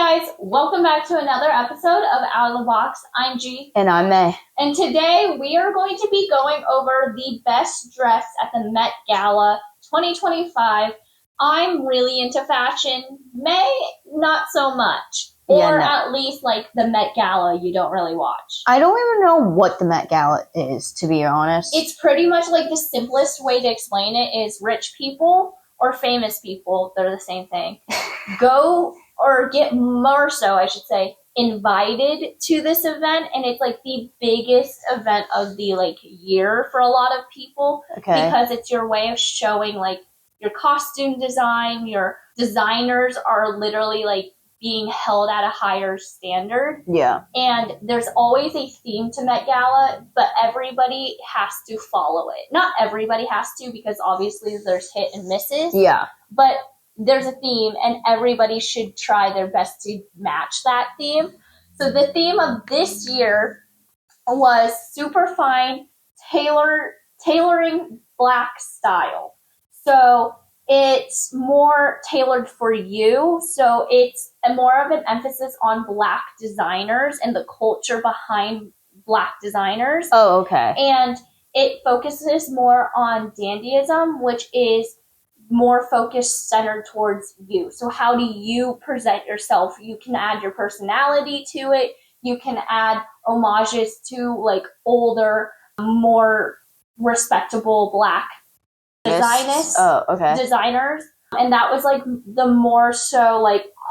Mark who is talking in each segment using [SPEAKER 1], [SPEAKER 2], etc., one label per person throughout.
[SPEAKER 1] guys, welcome back to another episode of Out of the Box. I'm G.
[SPEAKER 2] And I'm May.
[SPEAKER 1] And today we are going to be going over the best dress at the Met Gala 2025. I'm really into fashion. May, not so much. At least like the Met Gala you don't really watch.
[SPEAKER 2] I don't even know what the Met Gala is, to be honest.
[SPEAKER 1] It's pretty much like the simplest way to explain it is rich people or famous people, they're the same thing, go or get more so, I should say, invited to this event. And it's like the biggest event of the year for a lot of people.
[SPEAKER 2] Okay.
[SPEAKER 1] Because it's your way of showing your costume design. Your designers are literally being held at a higher standard.
[SPEAKER 2] Yeah.
[SPEAKER 1] And there's always a theme to Met Gala, but everybody has to follow it. Not everybody has to, because obviously there's hit and misses.
[SPEAKER 2] Yeah.
[SPEAKER 1] But there's a theme, and everybody should try their best to match that theme. So the theme of this year was super fine tailoring Black style. So it's more tailored for you. So it's more of an emphasis on Black designers and the culture behind Black designers.
[SPEAKER 2] Oh, okay.
[SPEAKER 1] And it focuses more on dandyism, which is more focused, centered towards you. So how do you present yourself? You can add your personality to it. You can add homages to older, more respectable Black designers.
[SPEAKER 2] Oh, okay.
[SPEAKER 1] Designers. And that was the more so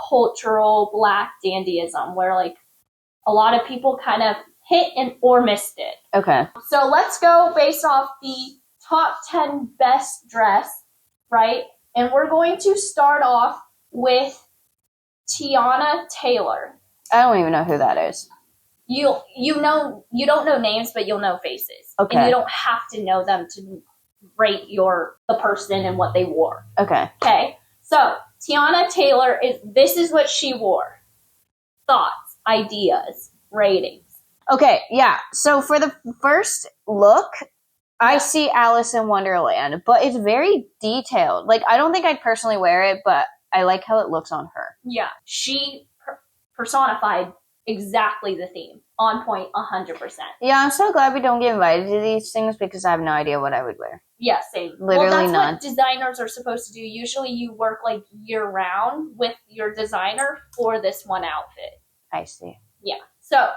[SPEAKER 1] cultural Black dandyism, where a lot of people kind of hit or missed it.
[SPEAKER 2] Okay.
[SPEAKER 1] So let's go based off the top 10 best dress, right? And we're going to start off with Tiana Taylor.
[SPEAKER 2] I don't even know who that is.
[SPEAKER 1] You don't know names, but you'll know faces.
[SPEAKER 2] Okay.
[SPEAKER 1] And you don't have to know them to rate the person and what they wore.
[SPEAKER 2] Okay.
[SPEAKER 1] Okay. So Tiana Taylor this is what she wore. Thoughts, ideas, ratings.
[SPEAKER 2] Okay, yeah. So for the first look, I see Alice in Wonderland, but it's very detailed. I don't think I'd personally wear it, but I like how it looks on her.
[SPEAKER 1] Yeah. She personified exactly the theme. On point, 100%.
[SPEAKER 2] Yeah, I'm so glad we don't get invited to these things because I have no idea what I would wear.
[SPEAKER 1] Yeah, same.
[SPEAKER 2] Literally
[SPEAKER 1] that's
[SPEAKER 2] none.
[SPEAKER 1] What designers are supposed to do. Usually you work year-round with your designer for this one outfit.
[SPEAKER 2] I see.
[SPEAKER 1] Yeah. So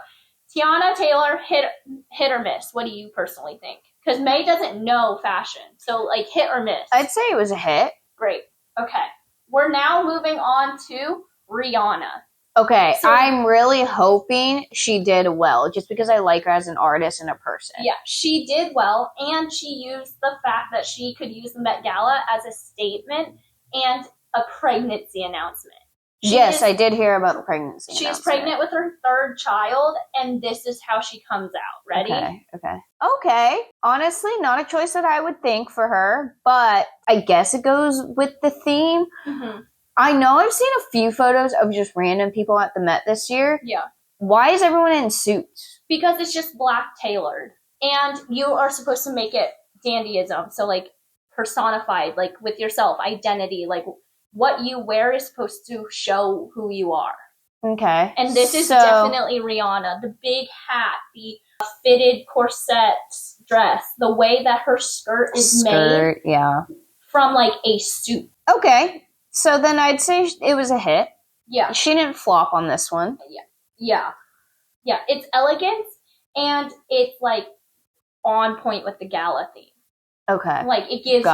[SPEAKER 1] Tiana Taylor, hit or miss. What do you personally think? Because May doesn't know fashion. So, hit or miss.
[SPEAKER 2] I'd say it was a hit.
[SPEAKER 1] Great. Okay. We're now moving on to Rihanna.
[SPEAKER 2] Okay,
[SPEAKER 1] So,
[SPEAKER 2] I'm really hoping she did well, just because I like her as an artist and a person.
[SPEAKER 1] Yeah, she did well, and she used the fact that she could use the Met Gala as a statement and a pregnancy announcement.
[SPEAKER 2] I did hear about the pregnancy.
[SPEAKER 1] She's pregnant with her third child, and this is how she comes out. Ready?
[SPEAKER 2] Okay. Honestly, not a choice that I would think for her, but I guess it goes with the theme.
[SPEAKER 1] Mm-hmm.
[SPEAKER 2] I know I've seen a few photos of just random people at the Met this year.
[SPEAKER 1] Yeah.
[SPEAKER 2] Why is everyone in suits?
[SPEAKER 1] Because it's just Black tailored, and you are supposed to make it dandyism. So personified, with yourself, identity, what you wear is supposed to show who you are.
[SPEAKER 2] Okay.
[SPEAKER 1] And this is definitely Rihanna. The big hat, the fitted corset dress, the way that her skirt is made.
[SPEAKER 2] Yeah.
[SPEAKER 1] From a suit.
[SPEAKER 2] Okay. So then I'd say it was a hit.
[SPEAKER 1] Yeah.
[SPEAKER 2] She didn't flop on this one.
[SPEAKER 1] Yeah. It's elegant, and it's on point with the gala theme.
[SPEAKER 2] Okay.
[SPEAKER 1] It gives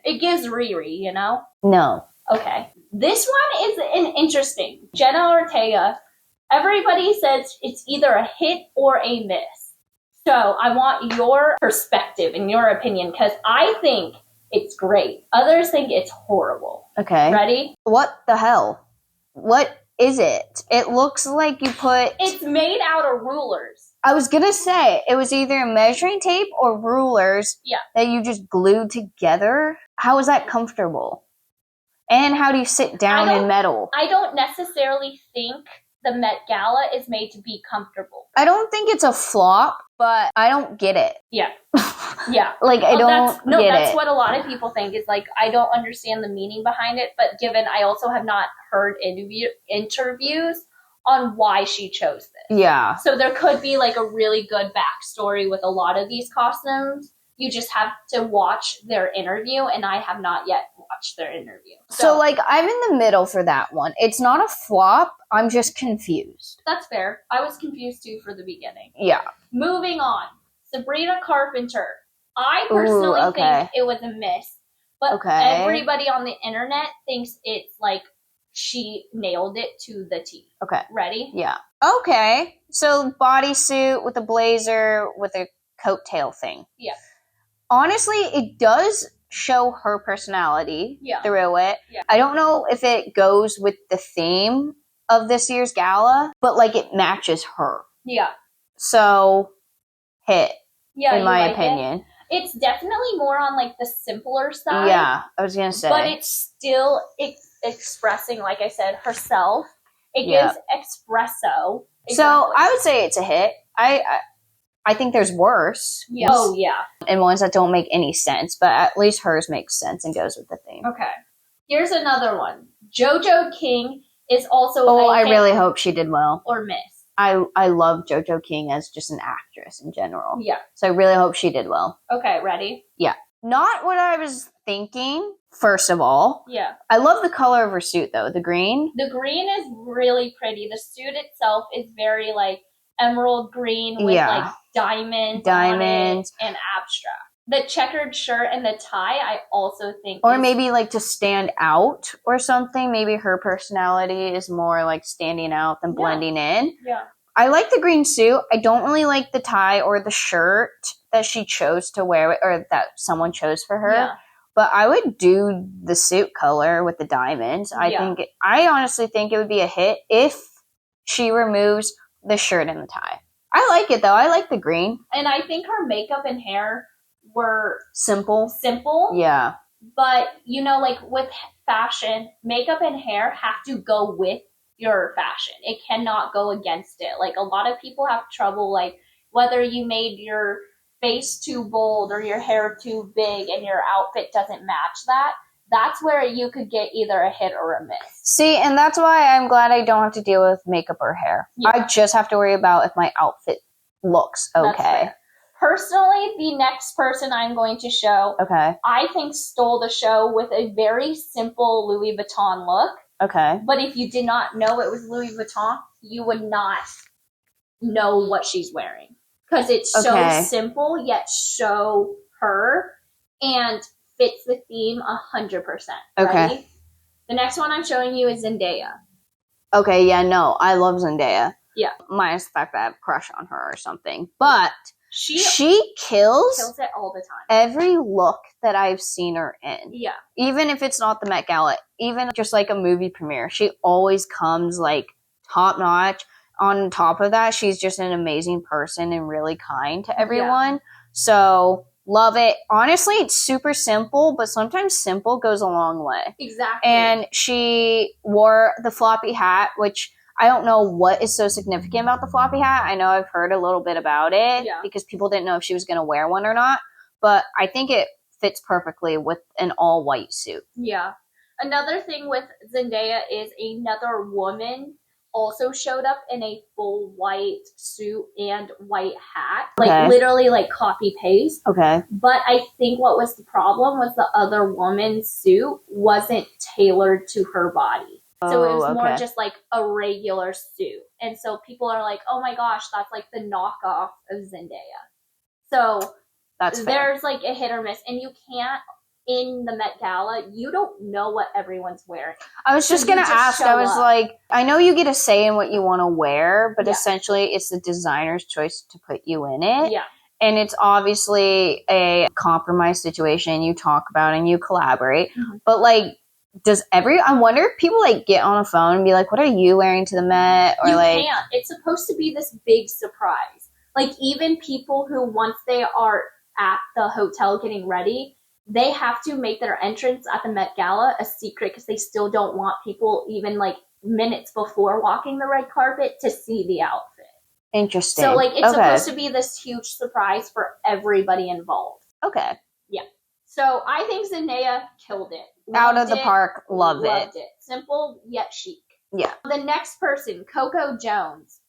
[SPEAKER 2] it
[SPEAKER 1] gives Riri, you know?
[SPEAKER 2] No.
[SPEAKER 1] Okay. This one is an interesting. Jenna Ortega, everybody says it's either a hit or a miss. So I want your perspective and your opinion, because I think it's great. Others think it's horrible.
[SPEAKER 2] Okay.
[SPEAKER 1] Ready?
[SPEAKER 2] What the hell? What is it? It looks like you put...
[SPEAKER 1] It's made out of rulers.
[SPEAKER 2] I was going to say, it was either measuring tape or rulers that you just glued together. How is that comfortable? And how do you sit down in metal?
[SPEAKER 1] I don't necessarily think the Met Gala is made to be comfortable.
[SPEAKER 2] I don't think it's a flop. but I don't get it.
[SPEAKER 1] Yeah. Yeah.
[SPEAKER 2] Like, I don't get it.
[SPEAKER 1] That's what a lot of people think is like, I don't understand the meaning behind it, but given I also have not heard interviews on why she chose this.
[SPEAKER 2] Yeah.
[SPEAKER 1] So there could be like a really good backstory with a lot of these costumes. You just have to watch their interview, and I have not yet watched their interview.
[SPEAKER 2] So like, I'm in the middle for that one. It's not a flop. I'm just confused.
[SPEAKER 1] That's fair. I was confused too for the beginning.
[SPEAKER 2] Yeah.
[SPEAKER 1] Moving on. Sabrina Carpenter. I personally think it was a miss, but everybody on the internet thinks it's like she nailed it to the T.
[SPEAKER 2] Okay.
[SPEAKER 1] Ready?
[SPEAKER 2] Yeah. Okay. So bodysuit with a blazer with a coattail thing.
[SPEAKER 1] Yeah.
[SPEAKER 2] Honestly, it does show her personality through it.
[SPEAKER 1] Yeah.
[SPEAKER 2] I don't know if it goes with the theme of this year's gala, but like it matches her.
[SPEAKER 1] Yeah.
[SPEAKER 2] So, hit.
[SPEAKER 1] Yeah,
[SPEAKER 2] in my opinion.
[SPEAKER 1] It's definitely more on like the simpler side.
[SPEAKER 2] Yeah, I was gonna say.
[SPEAKER 1] But it's still expressing, like I said, herself. It gives espresso. Exactly.
[SPEAKER 2] So I would say it's a hit. I think there's worse.
[SPEAKER 1] Yeah. Oh yeah.
[SPEAKER 2] And ones that don't make any sense, but at least hers makes sense and goes with the theme.
[SPEAKER 1] Okay. Here's another one. JoJo King is also.
[SPEAKER 2] Oh, I really hope she did well.
[SPEAKER 1] Or miss.
[SPEAKER 2] I love JoJo King as just an actress in general.
[SPEAKER 1] Yeah.
[SPEAKER 2] So I really hope she did well.
[SPEAKER 1] Okay, ready?
[SPEAKER 2] Yeah. Not what I was thinking, first of all.
[SPEAKER 1] Yeah.
[SPEAKER 2] I love the color of her suit, though. The green.
[SPEAKER 1] The green is really pretty. The suit itself is very, like, emerald green with, like, diamonds on it and abstract. The checkered shirt and the tie, I also think.
[SPEAKER 2] Or maybe, like, to stand out or something. Maybe her personality is more, like, standing out than blending in.
[SPEAKER 1] Yeah.
[SPEAKER 2] I like the green suit. I don't really like the tie or the shirt that she chose to wear, or that someone chose for her.
[SPEAKER 1] Yeah.
[SPEAKER 2] But I would do the suit color with the diamonds. I honestly think it would be a hit if she removes the shirt and the tie. I like it, though. I like the green.
[SPEAKER 1] And I think her makeup and hair were
[SPEAKER 2] simple.
[SPEAKER 1] Yeah. But, you know, like with fashion, makeup and hair have to go with your fashion. It cannot go against it. Like, a lot of people have trouble, like, whether you made your face too bold or your hair too big and your outfit doesn't match that. That's where you could get either a hit or a miss. See,
[SPEAKER 2] and that's why I'm glad I don't have to deal with makeup or hair. Yeah. I just have to worry about if my outfit looks okay.
[SPEAKER 1] Personally, the next person I'm going to show, I think stole the show with a very simple Louis Vuitton look.
[SPEAKER 2] Okay.
[SPEAKER 1] But if you did not know it was Louis Vuitton, you would not know what she's wearing. Because it's so simple, yet so her, and fits the theme 100%. Ready? The next one I'm showing you is Zendaya.
[SPEAKER 2] Okay, yeah, no, I love Zendaya.
[SPEAKER 1] Yeah.
[SPEAKER 2] Minus the fact that I have a crush on her or something. But she kills
[SPEAKER 1] it all the time.
[SPEAKER 2] Every look that I've seen her in.
[SPEAKER 1] Yeah.
[SPEAKER 2] Even if it's not the Met Gala, even just like a movie premiere, she always comes like top notch. On top of that, she's just an amazing person and really kind to everyone. Yeah. So, love it. Honestly, it's super simple, but sometimes simple goes a long way.
[SPEAKER 1] Exactly.
[SPEAKER 2] And she wore the floppy hat, which I don't know what is so significant about the floppy hat. I know I've heard a little bit about it because people didn't know if she was going to wear one or not. But I think it fits perfectly with an all-white suit.
[SPEAKER 1] Yeah. Another thing with Zendaya is another woman also showed up in a full white suit and white hat. Like, literally, like, copy-paste.
[SPEAKER 2] Okay.
[SPEAKER 1] But I think what was the problem was the other woman's suit wasn't tailored to her body. So it was more just, like, a regular suit. And so people are like, oh, my gosh, that's, like, the knockoff of Zendaya. So there's, like, a hit or miss. And you can't, in the Met Gala, you don't know what everyone's wearing.
[SPEAKER 2] I was just going to ask, I was like, I know you get a say in what you want to wear, but essentially it's the designer's choice to put you in it.
[SPEAKER 1] Yeah.
[SPEAKER 2] And it's obviously a compromise situation you talk about and you collaborate. Mm-hmm. But, like, I wonder if people, like, get on a phone and be like, what are you wearing to the Met? Or
[SPEAKER 1] you
[SPEAKER 2] like,
[SPEAKER 1] can't. It's supposed to be this big surprise. Like, even people who, once they are at the hotel getting ready, they have to make their entrance at the Met Gala a secret because they still don't want people, even, like, minutes before walking the red carpet, to see the outfit.
[SPEAKER 2] Interesting.
[SPEAKER 1] So, like, it's supposed to be this huge surprise for everybody involved.
[SPEAKER 2] Okay.
[SPEAKER 1] Yeah. So, I think Zendaya killed it.
[SPEAKER 2] Out of the park. Loved it.
[SPEAKER 1] Simple yet chic.
[SPEAKER 2] Yeah.
[SPEAKER 1] The next person, Coco Jones.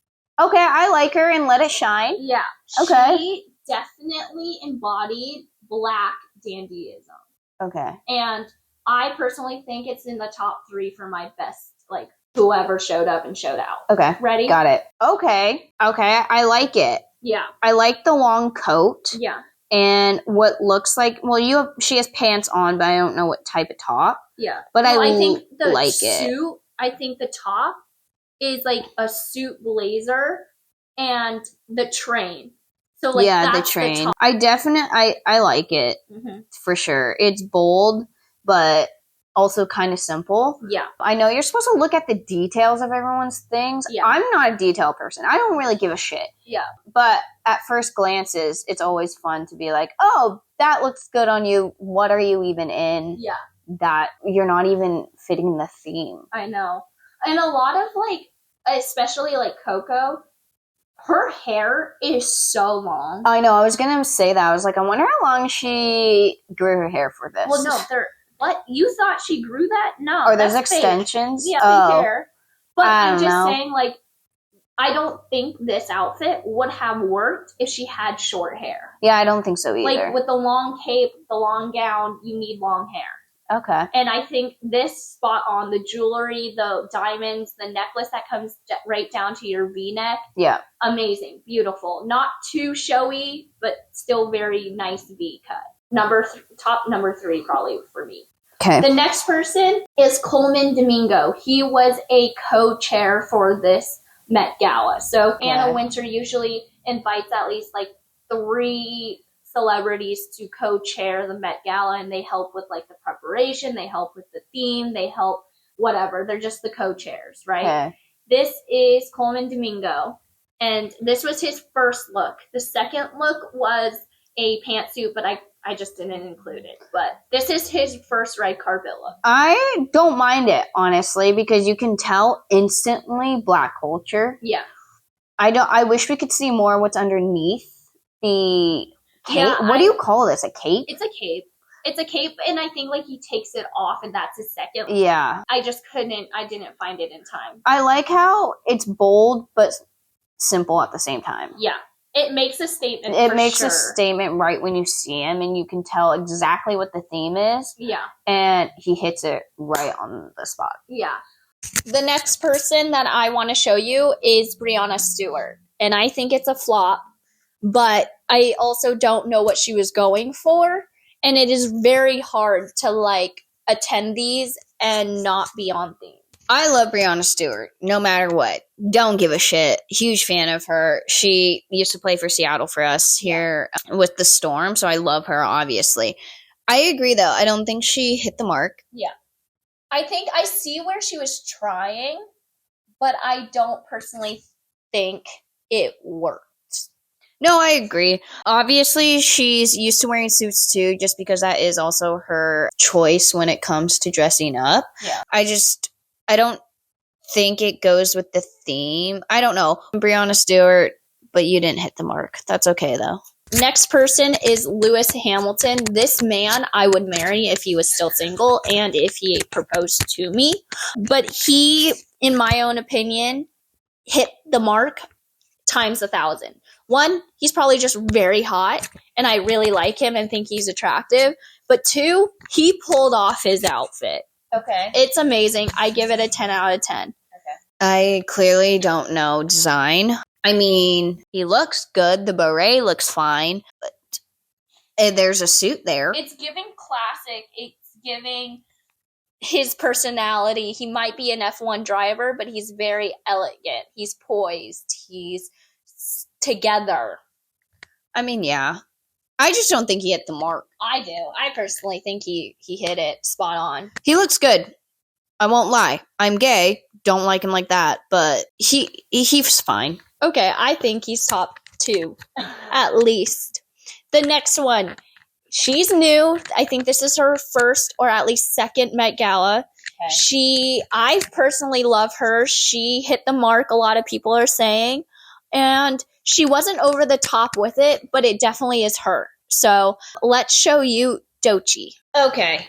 [SPEAKER 2] Okay, I like her and Let It Shine.
[SPEAKER 1] Yeah.
[SPEAKER 2] Okay.
[SPEAKER 1] She definitely embodied Black dandyism.
[SPEAKER 2] Okay.
[SPEAKER 1] And I personally think it's in the top 3 for my best, like, whoever showed up and showed out.
[SPEAKER 2] Okay.
[SPEAKER 1] Ready?
[SPEAKER 2] Got it. Okay. I like it.
[SPEAKER 1] Yeah.
[SPEAKER 2] I like the long coat.
[SPEAKER 1] Yeah.
[SPEAKER 2] And what looks like, she has pants on, but I don't know what type of top.
[SPEAKER 1] Yeah.
[SPEAKER 2] But
[SPEAKER 1] I
[SPEAKER 2] think the like
[SPEAKER 1] suit, I think the top is like a suit blazer and the train. So like that's the train. Top.
[SPEAKER 2] I like it for sure. It's bold, but also kind of simple.
[SPEAKER 1] Yeah.
[SPEAKER 2] I know you're supposed to look at the details of everyone's things.
[SPEAKER 1] Yeah.
[SPEAKER 2] I'm not a detail person. I don't really give a shit.
[SPEAKER 1] Yeah.
[SPEAKER 2] But at first glances, it's always fun to be like, oh, that looks good on you. What are you even in?
[SPEAKER 1] Yeah.
[SPEAKER 2] That you're not even fitting the theme.
[SPEAKER 1] I know. And a lot of like, especially like Coco, her hair is so long.
[SPEAKER 2] I know. I was going to say that. I was like, I wonder how long she grew her hair for this.
[SPEAKER 1] Well, no, what? You thought she grew that? No.
[SPEAKER 2] Or there's extensions?
[SPEAKER 1] Fake. Yeah, fake hair. But I'm just saying, like, I don't think this outfit would have worked if she had short hair.
[SPEAKER 2] Yeah, I don't think so either.
[SPEAKER 1] Like, with the long cape, the long gown, you need long hair.
[SPEAKER 2] Okay.
[SPEAKER 1] And I think this spot on, the jewelry, the diamonds, the necklace that comes right down to your V-neck.
[SPEAKER 2] Yeah.
[SPEAKER 1] Amazing. Beautiful. Not too showy, but still very nice V-cut. Top number 3 probably for me.
[SPEAKER 2] Okay.
[SPEAKER 1] The next person is Coleman Domingo. He was a co-chair for this Met Gala. So Anna Wintour usually invites at least like 3 celebrities to co-chair the Met Gala, and they help with like the preparation, they help with the theme, they help whatever. They're just the co-chairs, right?
[SPEAKER 2] Okay.
[SPEAKER 1] This is Coleman Domingo, and this was his first look. The second look was a pantsuit, but I just didn't include it. But this is his first red carpet look.
[SPEAKER 2] I don't mind it, honestly, because you can tell instantly Black culture.
[SPEAKER 1] Yeah.
[SPEAKER 2] I wish we could see more what's underneath the cape. Yeah, what do you call this? A cape?
[SPEAKER 1] It's a cape. It's a cape, and I think like he takes it off, and that's his second look.
[SPEAKER 2] Yeah.
[SPEAKER 1] I didn't find it in time.
[SPEAKER 2] I like how it's bold, but simple at the same time.
[SPEAKER 1] Yeah. It makes a statement.
[SPEAKER 2] It makes a statement right when you see him, and you can tell exactly what the theme is.
[SPEAKER 1] Yeah.
[SPEAKER 2] And he hits it right on the spot.
[SPEAKER 1] Yeah. The next person that I want to show you is Breonna Stewart. And I think it's a flop, but I also don't know what she was going for. And it is very hard to like attend these and not be on theme.
[SPEAKER 2] I love Breonna Stewart, no matter what. Don't give a shit. Huge fan of her. She used to play for Seattle for us here with the Storm, so I love her, obviously. I agree, though. I don't think she hit the mark.
[SPEAKER 1] Yeah. I think I see where she was trying, but I don't personally think it worked.
[SPEAKER 2] No, I agree. Obviously, she's used to wearing suits, too, just because that is also her choice when it comes to dressing up.
[SPEAKER 1] Yeah.
[SPEAKER 2] I don't think it goes with the theme. I don't know. Breonna Stewart, but you didn't hit the mark. That's okay, though.
[SPEAKER 1] Next person is Lewis Hamilton. This man I would marry if he was still single and if he proposed to me. But he, in my own opinion, hit the mark times 1,000. One, he's probably just very hot, and I really like him and think he's attractive. But 2, he pulled off his outfit.
[SPEAKER 2] Okay.
[SPEAKER 1] It's amazing. I give it a 10 out of 10.
[SPEAKER 2] Okay. I clearly don't know design. I mean, he looks good. The beret looks fine. But there's a suit there.
[SPEAKER 1] It's giving classic. It's giving his personality. He might be an F1 driver, but he's very elegant. He's poised. He's together.
[SPEAKER 2] I mean, yeah. I just don't think he hit the mark.
[SPEAKER 1] I do. I personally think he hit it spot on.
[SPEAKER 2] He looks good. I won't lie. I'm gay. Don't like him like that. But he's fine.
[SPEAKER 1] Okay, I think he's top 2. At least. The next one. She's new. I think this is her first or at least second Met Gala. Okay. I personally love her. She hit the mark, a lot of people are saying.
[SPEAKER 2] And she wasn't over the top with it, but it definitely is her. So let's show you Doechii. Okay.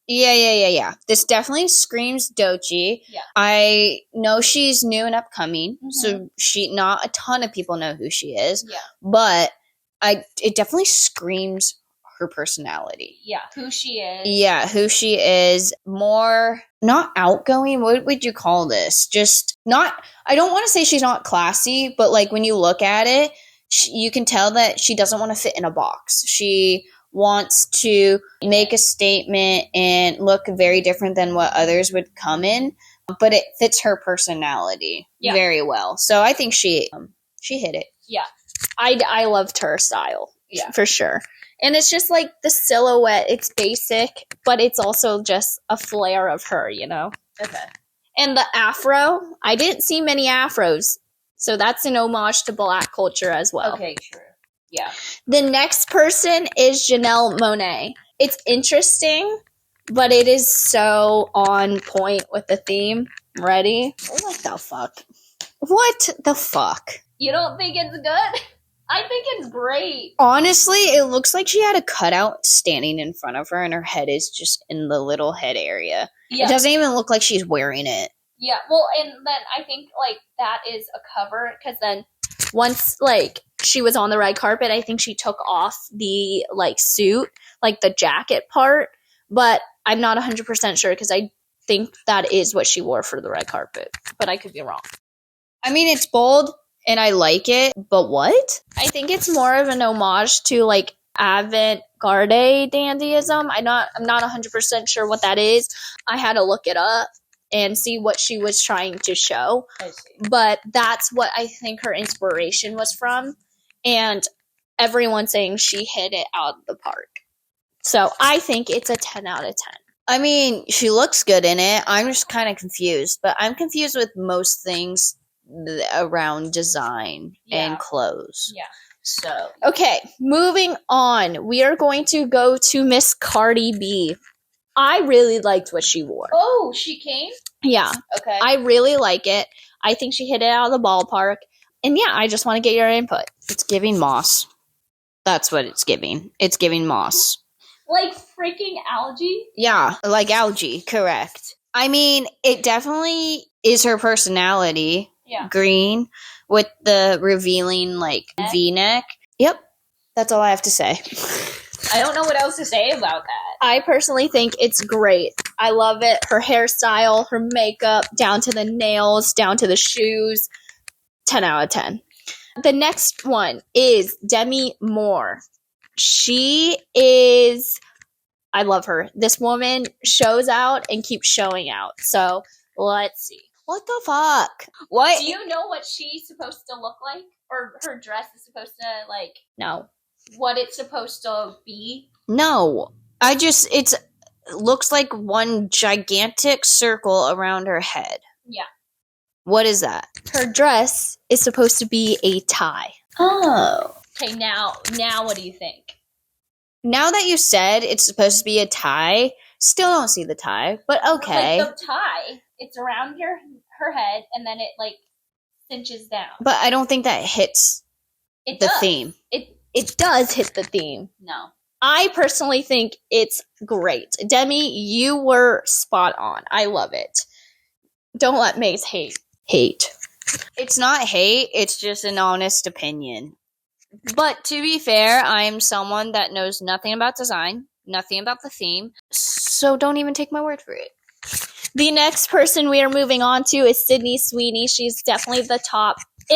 [SPEAKER 2] Yeah. This definitely screams Doechii.
[SPEAKER 1] Yeah.
[SPEAKER 2] I know she's new and upcoming, so not a ton of people know who she is.
[SPEAKER 1] Yeah.
[SPEAKER 2] But it definitely screams her personality.
[SPEAKER 1] Yeah, who she is.
[SPEAKER 2] Yeah, who she is. More not outgoing. What would you call this? Just not. I don't want to say she's not classy, but like when you look at it, you can tell that she doesn't want to fit in a box. She wants to make a statement and look very different than what others would come in, but it fits her personality very well. So I think she hit it.
[SPEAKER 1] Yeah.
[SPEAKER 2] I loved her style. Yeah. For sure. And it's just like the silhouette, it's basic, but it's also just a flair of her, you know?
[SPEAKER 1] Okay.
[SPEAKER 2] And the afro, I didn't see many afros. So that's an homage to Black culture as well.
[SPEAKER 1] Okay, true. Yeah.
[SPEAKER 2] The next person is Janelle Monáe. It's interesting, but it is so on point with the theme. Ready? What the fuck? What the fuck?
[SPEAKER 1] You don't think it's good? I think it's great.
[SPEAKER 2] Honestly, it looks like she had a cutout standing in front of her and her head is just in the little head area. Yeah. It doesn't even look like she's wearing it.
[SPEAKER 1] Yeah, well, and then I think, like, that is a cover, because then once, like, she was on the red carpet, I think she took off the, like, suit, like, the jacket part, but I'm not 100% sure, because I think that is what she wore for the red carpet, but I could be wrong.
[SPEAKER 2] I mean, it's bold, and I like it, but what? I think it's more of an homage to, like, avant-garde dandyism. I'm not 100% sure what that is. I had to look it up and see what she was trying to show.
[SPEAKER 1] I see.
[SPEAKER 2] But that's what I think her inspiration was from. And everyone's saying she hit it out of the park. So I think it's a 10 out of 10. I mean, she looks good in it. I'm just kind of confused. But I'm confused with most things around design and clothes.
[SPEAKER 1] Yeah.
[SPEAKER 2] So, okay, moving on. We are going to go to Miss Cardi B. I really liked what she wore.
[SPEAKER 1] Oh, she came?
[SPEAKER 2] Yeah.
[SPEAKER 1] Okay.
[SPEAKER 2] I really like it. I think she hit it out of the ballpark. And yeah, I just want to get your input. It's giving moss. That's what it's giving. It's giving moss.
[SPEAKER 1] Like freaking algae?
[SPEAKER 2] Yeah, like algae, correct. I mean, it definitely is her personality.
[SPEAKER 1] Yeah.
[SPEAKER 2] Green with the revealing, like, V-neck. Yep. That's all I have to say.
[SPEAKER 1] I don't know what else to say about that.
[SPEAKER 2] I personally think it's great. I love it. Her hairstyle, her makeup, down to the nails, down to the shoes. 10 out of 10. The next one is Demi Moore. She is... I love her. This woman shows out and keeps showing out. So, let's see. What the fuck? What?
[SPEAKER 1] Do you know what she's supposed to look like? Or her dress is supposed to, like...
[SPEAKER 2] No.
[SPEAKER 1] What it's supposed to be?
[SPEAKER 2] No. It looks like one gigantic circle around her head.
[SPEAKER 1] Yeah.
[SPEAKER 2] What is that? Her dress is supposed to be a tie.
[SPEAKER 1] Oh. Okay, now what do you think?
[SPEAKER 2] Now that you said it's supposed to be a tie, still don't see the tie, but okay.
[SPEAKER 1] Like the tie, it's around her head, and then it, like, cinches down.
[SPEAKER 2] But I don't think that hits the theme. It does hit the theme.
[SPEAKER 1] No.
[SPEAKER 2] I personally think it's great. Demi, you were spot on. I love it. Don't let Maze hate. It's not hate, it's just an honest opinion. But to be fair, I'm someone that knows nothing about design, nothing about the theme, so don't even take my word for it. The next person we are moving on to is Sydney Sweeney. She's definitely in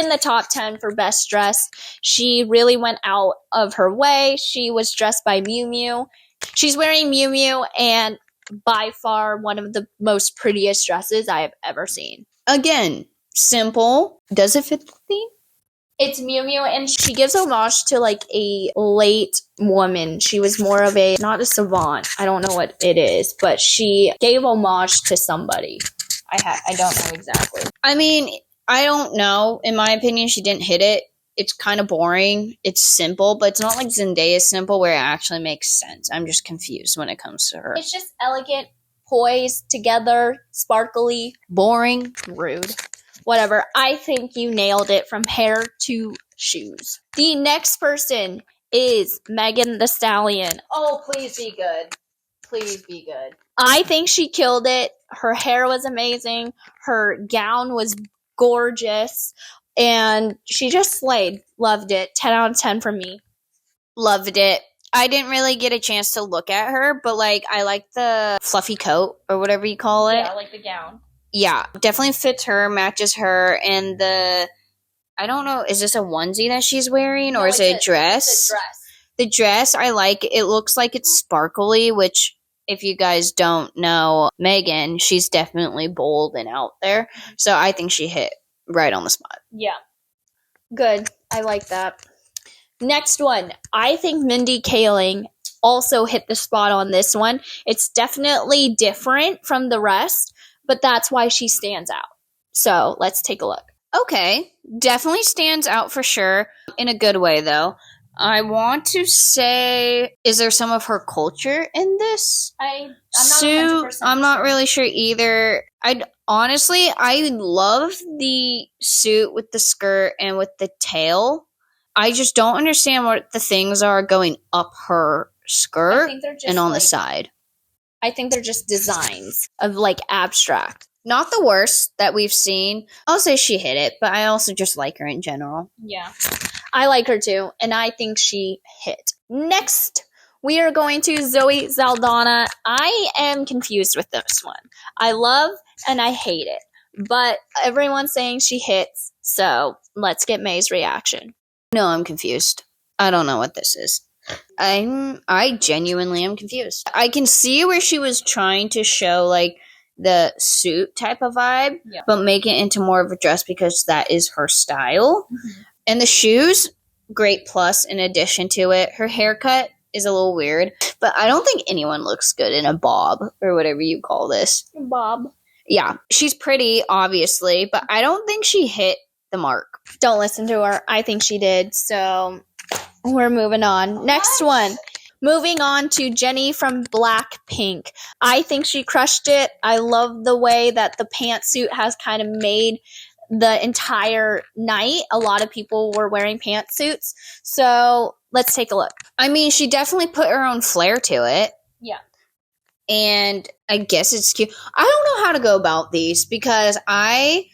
[SPEAKER 2] the top 10 for best dress. She really went out of her way. She was dressed by Miu Miu. She's wearing Miu Miu, and by far one of the most prettiest dresses I have ever seen. Again, simple. Does it fit the theme? It's Miu Miu, and she gives homage to, like, a late woman. She was more of not a savant. I don't know what it is, but she gave homage to somebody. I don't know exactly. I mean, I don't know. In my opinion, she didn't hit it. It's kind of boring. It's simple, but it's not like Zendaya's simple where it actually makes sense. I'm just confused when it comes to her.
[SPEAKER 1] It's just elegant, poised, together, sparkly,
[SPEAKER 2] boring, rude.
[SPEAKER 1] whatever. I think you nailed it from hair to shoes. The next person is Megan Thee Stallion.
[SPEAKER 2] Oh, please be good. Please be good.
[SPEAKER 1] I think she killed it. Her hair was amazing. Her gown was gorgeous. And she just slayed. Loved it. 10 out of 10 from me.
[SPEAKER 2] Loved it. I didn't really get a chance to look at her, but like I like the fluffy coat or whatever you call it.
[SPEAKER 1] Yeah, like the gown.
[SPEAKER 2] Yeah, definitely fits her, matches her, and I don't know, is this a onesie that she's wearing or is it a dress?
[SPEAKER 1] It's a dress.
[SPEAKER 2] The dress, I like it. It looks like it's sparkly, which if you guys don't know Megan, she's definitely bold and out there. So I think she hit right on the spot.
[SPEAKER 1] Yeah. Good. I like that. Next one. I think Mindy Kaling also hit the spot on this one. It's definitely different from the rest, but that's why she stands out. So let's take a look.
[SPEAKER 2] Okay, definitely stands out for sure. In a good way, though. I want to say, is there some of her culture in this
[SPEAKER 1] I'm
[SPEAKER 2] suit? I'm not really sure either. I love the suit with the skirt and with the tail. I just don't understand what the things are going up her skirt and on the side.
[SPEAKER 1] I think they're just designs of like abstract.
[SPEAKER 2] Not the worst that we've seen. I'll say she hit it, but I also just like her in general.
[SPEAKER 1] Yeah. I like her too, and I think she hit. Next, we are going to Zoe Saldana. I am confused with this one. I love and I hate it, but everyone's saying she hits, so let's get May's reaction.
[SPEAKER 2] No, I'm confused. I don't know what this is. I genuinely am confused. I can see where she was trying to show like the suit type of vibe, but make it into more of a dress because that is her style. Mm-hmm. And the shoes, great plus in addition to it. Her haircut is a little weird, but I don't think anyone looks good in a bob or whatever you call this.
[SPEAKER 1] Bob.
[SPEAKER 2] Yeah, she's pretty, obviously, but I don't think she hit the mark.
[SPEAKER 1] Don't listen to her. I think she did, so we're moving on. Next one. Moving on to Jennie from Blackpink. I think she crushed it. I love the way that the pantsuit has kind of made the entire night. A lot of people were wearing pantsuits. So let's take a look.
[SPEAKER 2] I mean, she definitely put her own flair to it.
[SPEAKER 1] Yeah.
[SPEAKER 2] And I guess it's cute. I don't know how to go about these because I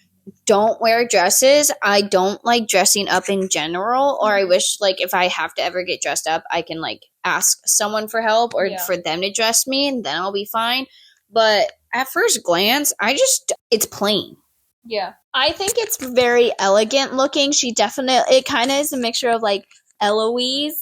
[SPEAKER 2] don't wear dresses. I don't like dressing up in general, or I wish like if I have to ever get dressed up, I can like ask someone for help or for them to dress me and then I'll be fine. But at first glance, it's plain.
[SPEAKER 1] Yeah. I think it's very elegant looking. It kind of is a mixture of like Eloise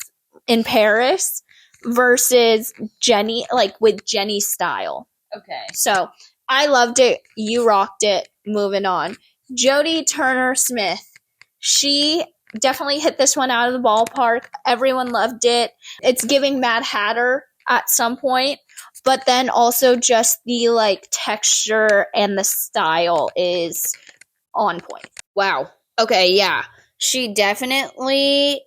[SPEAKER 1] in Paris versus Jennie, like with Jennie's style.
[SPEAKER 2] Okay.
[SPEAKER 1] So I loved it. You rocked it. Moving on. Jodie Turner-Smith. She definitely hit this one out of the ballpark. Everyone loved it. It's giving Mad Hatter at some point, but then also just the like texture and the style is on point.
[SPEAKER 2] Wow. Okay, yeah. She definitely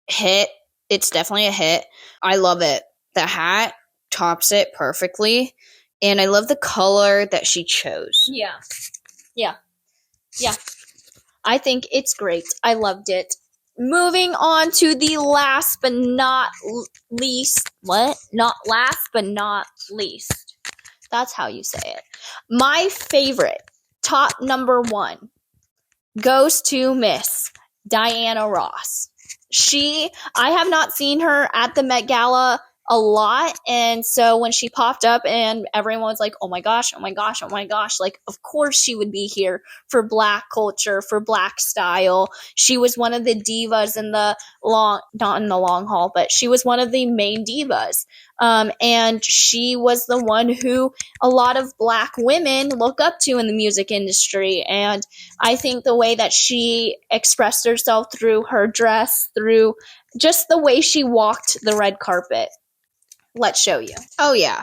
[SPEAKER 2] hit. It's definitely a hit. I love it. The hat tops it perfectly, and I love the color that she chose.
[SPEAKER 1] Yeah. I think it's great. I loved it. Moving on to the last but not least. What? Not last but not least. That's how you say it. My favorite, top number 1, goes to Miss Diana Ross. I have not seen her at the Met Gala a lot, and so when she popped up and everyone was like, oh my gosh, like of course she would be here for Black culture, for Black style. She was one of the divas in the not in the long haul, but she was one of the main divas. And she was the one who a lot of Black women look up to in the music industry. And I think the way that she expressed herself through her dress, through just the way she walked the red carpet. Let's show you.
[SPEAKER 2] Oh, yeah.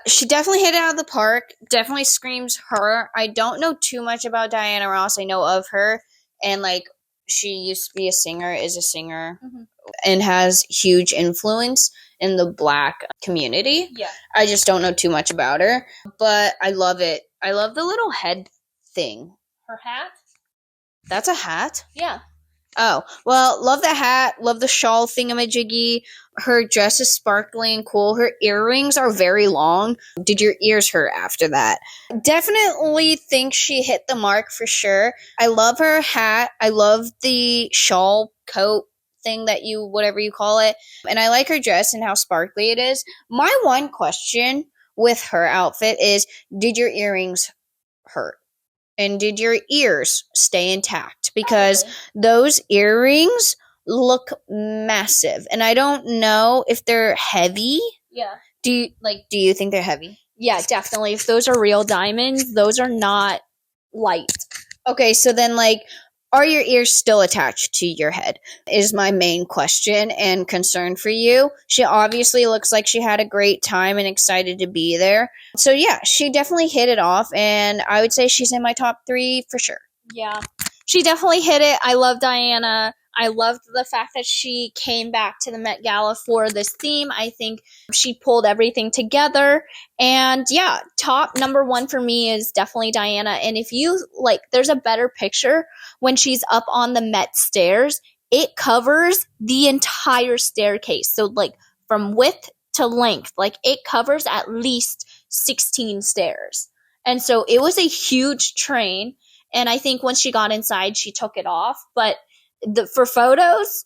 [SPEAKER 2] She definitely hit it out of the park. Definitely screams her. I don't know too much about Diana Ross. I know of her. And, like, she used to be is a singer, and has huge influence in the Black community.
[SPEAKER 1] Yeah.
[SPEAKER 2] I just don't know too much about her. But I love it. I love the little head thing.
[SPEAKER 1] her hat.
[SPEAKER 2] That's a hat?
[SPEAKER 1] Yeah.
[SPEAKER 2] Oh, well, love the hat, love the shawl thingamajiggy. Her dress is sparkly and cool. Her earrings are very long. Did your ears hurt after that? Definitely think she hit the mark for sure. I love her hat. I love the shawl coat thing that you, whatever you call it. And I like her dress and how sparkly it is. My one question with her outfit is, did your earrings hurt? And did your ears stay intact? Because those earrings look massive. And I don't know if they're heavy.
[SPEAKER 1] Yeah.
[SPEAKER 2] Do you think they're heavy?
[SPEAKER 1] Yeah, definitely. If those are real diamonds, those are not light.
[SPEAKER 2] Okay, so then are your ears still attached to your head? Is my main question and concern for you. She obviously looks like she had a great time and excited to be there. So yeah, she definitely hit it off, and I would say she's in my top 3 for sure.
[SPEAKER 1] Yeah, she definitely hit it. I love Diana. I loved the fact that she came back to the Met Gala for this theme. I think she pulled everything together. And yeah, top number 1 for me is definitely Diana. And if you there's a better picture when she's up on the Met stairs. It covers the entire staircase. So from width to length, it covers at least 16 stairs. And so it was a huge train. And I think once she got inside, she took it off. But for photos,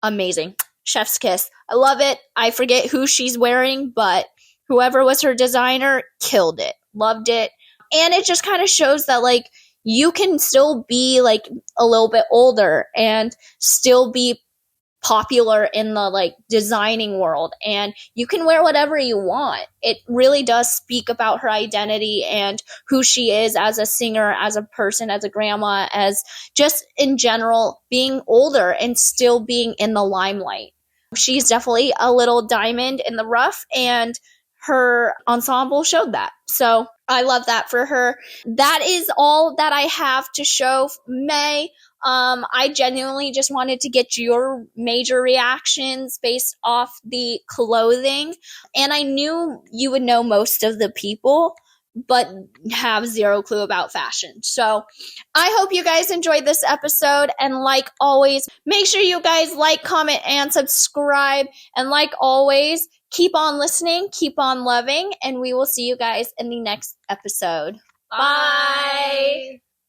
[SPEAKER 1] amazing. Chef's kiss. I love it. I forget who she's wearing, but whoever was her designer killed it. Loved it. And it just kind of shows that you can still be a little bit older and still be popular in the designing world, and you can wear whatever you want. It really does speak about her identity and who she is as a singer, as a person, as a grandma, as just in general being older and still being in the limelight. She's definitely a little diamond in the rough, and her ensemble showed that. So I love that for her. That is all that I have to show May. I genuinely just wanted to get your major reactions based off the clothing. And I knew you would know most of the people, but have zero clue about fashion. So I hope you guys enjoyed this episode. And like always, make sure you guys like, comment, and subscribe. And like always, keep on listening, keep on loving, and we will see you guys in the next episode. Bye.